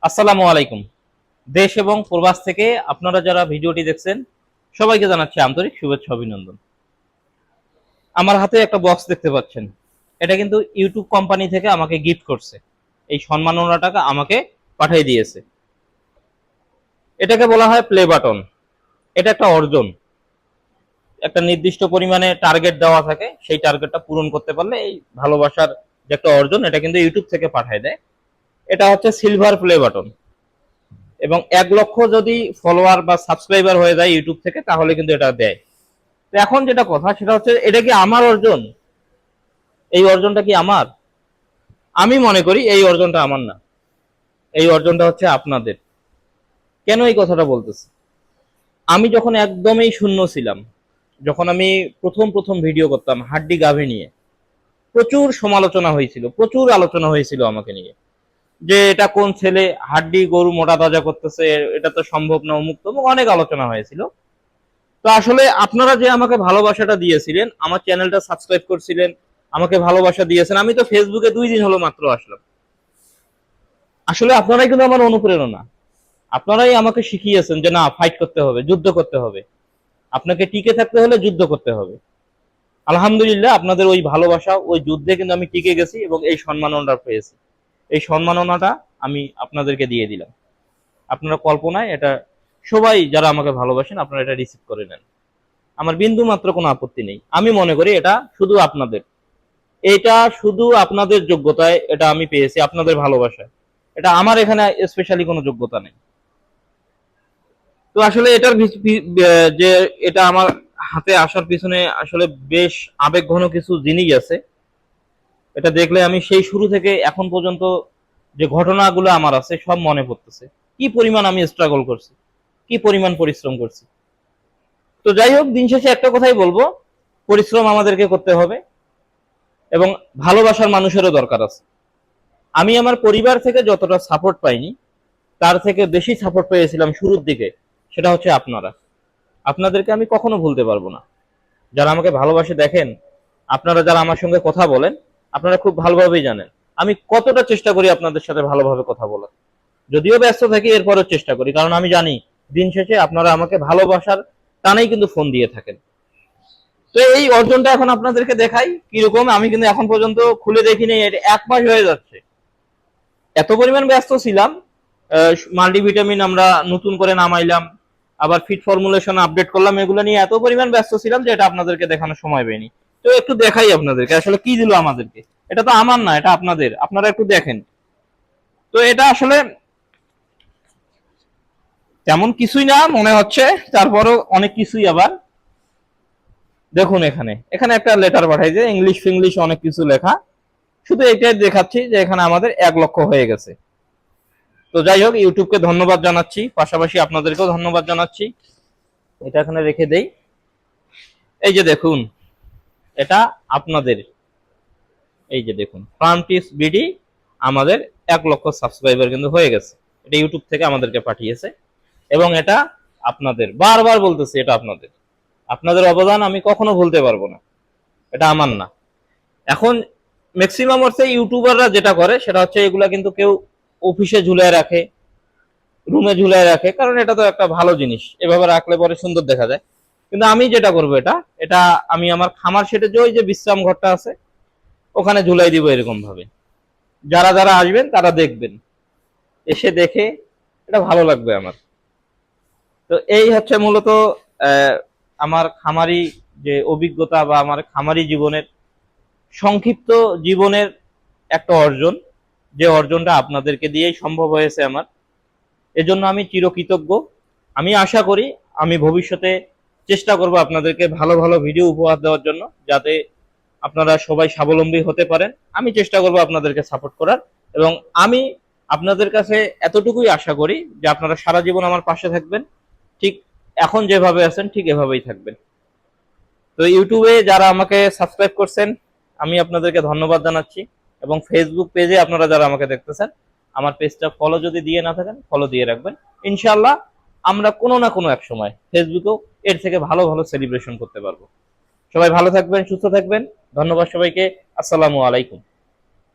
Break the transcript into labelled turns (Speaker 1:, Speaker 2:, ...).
Speaker 1: আসসালামু আলাইকুম। দেশ এবং প্রবাস থেকে আপনারা যারা ভিডিওটি দেখছেন সবাইকে জানাচ্ছি আন্তরিক শুভেচ্ছা অভিনন্দন। আমার হাতে একটা বক্স দেখতে পাচ্ছেন। এটা কিন্তু ইউটিউব কোম্পানি থেকে আমাকে গিফট করছে। এই সম্মাননাটাকে আমাকে পাঠিয়ে দিয়েছে। এটাকে বলা হয় প্লে বাটন। এটা একটা অর্জন। একটা নির্দিষ্ট পরিমাণে টার্গেট দেওয়া থাকে, সেই টার্গেটটা পূরণ করতে পারলে এই ভালোবাসার যে একটা অর্জন এটা কিন্তু ইউটিউব থেকে পাঠিয়ে দেয়। এটা হচ্ছে সিলভার প্লে বাটন। এবং 1 লক্ষ যদি ফলোয়ার বা সাবস্ক্রাইবার হয়ে যায় ইউটিউব থেকে তাহলে কিন্তু এটা দেয়। তো এখন যেটা কথা সেটা হচ্ছে এটা কি আমার অর্জন? এই অর্জনটা কি আমার? আমি মনে করি এই অর্জনটা আমার না, এই অর্জনটা হচ্ছে আপনাদের। কেন এই কথাটা বলতেছি? আমি যখন একদমই শূন্য ছিলাম, যখন আমি প্রথম প্রথম ভিডিও করতাম হাড্ডি গাভী নিয়ে, প্রচুর সমালোচনা হয়েছিল, প্রচুর আলোচনা হয়েছিল আমাকে নিয়ে, যে এটা কোন ছেলে হাড্ডি গরু মোটা তাজা করতেছে, এটা তো সম্ভব না, অমুক তমুক অনেক আলোচনা হয়েছিল। তো আসলে আপনারা যে আমাকে ভালোবাসাটা দিয়েছিলেন, আমার চ্যানেলটা সাবস্ক্রাইব করছিলেন, আমাকে ভালোবাসা দিয়েছেন, আমি তো ফেসবুকে 2 দিন হলো মাত্র আসলাম। আসলে আপনারাই কিন্তু আমার অনুপ্রেরণা। আপনারাই আমাকে শিখিয়েছেন যে না, ফাইট করতে হবে, যুদ্ধ করতে হবে, আপনাকে টিকে থাকতে হলে যুদ্ধ করতে হবে। আলহামদুলিল্লাহ আপনাদের ওই ভালোবাসা, ওই যুদ্ধে কিন্তু আমি টিকে গেছি এবং এই সম্মাননাটা পেয়েছি। এই সম্মাননাটা আমি আপনাদেরকে দিয়ে দিলাম। আপনারা কল্পনায় এটা, সবাই যারা আমাকে ভালোবাসেন আপনারা এটা রিসিভ করে নেন। আমার বিন্দু মাত্র কোনো আপত্তি নেই। আমি মনে করি এটা শুধু আপনাদের, এটা শুধু আপনাদের যোগ্যতায় এটা আমি পেয়েছি, আপনাদের ভালোবাসায়। এটা আমার এখানে স্পেশালি কোনো যোগ্যতা নেই। তো আসলে এটার যে এটা আমার হাতে আসার পিছনে আসলে বেশ আবেগঘন কিছু জিনিস আছে। এটা দেখলে আমি সেই শুরু থেকে এখন পর্যন্ত যে ঘটনাগুলো আমার আছে সব মনে পড়তেছে। কি পরিমাণ আমি স্ট্রাগল করছি, কি পরিমাণ পরিশ্রম করছি। তো যাই হোক, দিন শেষে একটা কথাই বলবো, পরিশ্রম আমাদেরকে করতে হবে এবং ভালোবাসার মানুষেরও দরকার আছে। আমি আমার পরিবার থেকে যতটা সাপোর্ট পাইনি, তার থেকে বেশি সাপোর্ট পেয়েছিলাম শুরুর দিকে, সেটা হচ্ছে আপনারা। আপনাদেরকে আমি কখনো ভুলতে পারবো না। যারা আমাকে ভালোবাসে দেখেন, আপনারা যারা আমার সঙ্গে কথা বলেন, আপনারা খুব ভালোভাবেই জানেন আমি কতটা চেষ্টা করি আপনাদের সাথে ভালোভাবে কথা বলার। যদিও ব্যস্ত থাকি এরপরও চেষ্টা করি, কারণ আমি জানি দিন শেষে আপনারা আমাকে ভালোবাসার টানেই কিন্তু ফোন দিয়ে থাকেন। তো এই অর্জনটা এখন আপনাদেরকে দেখাই কিরকম। আমি কিন্তু এখন পর্যন্ত খুলে দেখিনি, এটা 1 মাস হয়ে যাচ্ছে। এত পরিমাণ ব্যস্ত ছিলাম, মাল্টিভিটামিন আমরা নতুন করে নামাইলাম, আবার ফিট ফর্মুলেশন আপডেট করলাম, এগুলো নিয়ে এত পরিমাণ ব্যস্ত ছিলাম যে এটা আপনাদেরকে দেখানোর সময় পাইনি। তো একটু দেখাই আপনাদেরকে আসলে কি দিল আমাদেরকে। এটা তো আমার না, এটা আপনাদের, আপনারা একটু দেখেন। তো এটা আসলে তেমন কিছুই না মনে হচ্ছে, তারপরও অনেক কিছুই। আবার দেখুন, এখানে এখানে একটা লেটার পাঠাইছে, ইংলিশ ফিংলিশ অনেক কিছু লেখা। শুধু এটাই দেখাচ্ছি যে এখানে আমাদের 1 লক্ষ হয়ে গেছে। তো যাই হোক, ইউটিউবকে ধন্যবাদ জানাচ্ছি, পাশাপাশি আপনাদেরকেও ধন্যবাদ জানাচ্ছি। এটা এখানে রেখে দেই। এই যে দেখুন, এটা আপনাদের। এই যে দেখুন, প্রান্তিস বিডি আমাদের 1 লক্ষ সাবস্ক্রাইবার কিন্তু হয়ে গেছে। এটা ইউটিউব থেকে আমাদেরকে পাঠিয়েছে এবং এটা আপনাদের, বারবার বলতেছি এটা আপনাদের। আপনাদের অবদান আমি কখনো ভুলতে পারবো না, এটা আমার না। এখন ম্যাক্সিমাম হচ্ছে ইউটিউবাররা যেটা করে সেটা হচ্ছে এগুলা কিন্তু কেউ অফিসে ঝুলায় রাখে, রুমে ঝুলায় রাখে, কারণ এটা তো একটা ভালো জিনিস, এভাবে রাখলে পরে সুন্দর দেখা যায়। কিন্তু আমি যেটা করবো, এটা এটা আমি আমার খামার সেটে যে ওই যে বিশ্রাম ঘরটা আছে ওখানে ঝুলাই দিব এরকম ভাবে। যারা যারা আসবেন তারা দেখবেন, এসে দেখে এটা ভালো লাগবে আমার। তো এই হচ্ছে মূলত আহ, আমার খামারি যে অভিজ্ঞতা বা আমার খামারি জীবনের সংক্ষিপ্ত জীবনের একটা অর্জন, যে অর্জনটা আপনাদেরকে দিয়েই সম্ভব হয়েছে আমার। এজন্য আমি চিরকৃতজ্ঞ। আমি আশা করি আমি ভবিষ্যতে চেষ্টা করব আপনাদেরকে ভালো ভালো ভিডিও উপহার দেওয়ার জন্য, যাতে আপনারা সবাই স্বাবলম্বী হতে পারেন। আমি চেষ্টা করব আপনাদেরকে সাপোর্ট করার, এবং আমি আপনাদের কাছে এতটুকুই আশা করি যে আপনারা সারা জীবন আমার পাশে থাকবেন, ঠিক এখন যেভাবে আছেন ঠিক এভাবেই থাকবেন। তো ইউটিউবে যারা আমাকে সাবস্ক্রাইব করছেন আমি আপনাদেরকে ধন্যবাদ জানাচ্ছি, এবং ফেসবুক পেজে আপনারা যারা আমাকে দেখতেছেন আমার পেজটা ফলো যদি দিয়ে না থাকেন ফলো দিয়ে রাখবেন। ইনশাআল্লাহ আমরা কোনো না কোনো এক সময় ফেসবুকেও এর থেকে ভালো ভালো সেলিব্রেশন করতে পারবো। সবাই ভালো থাকবেন, সুস্থ থাকবেন। ধন্যবাদ সবাইকে। আসসালামু আলাইকুম।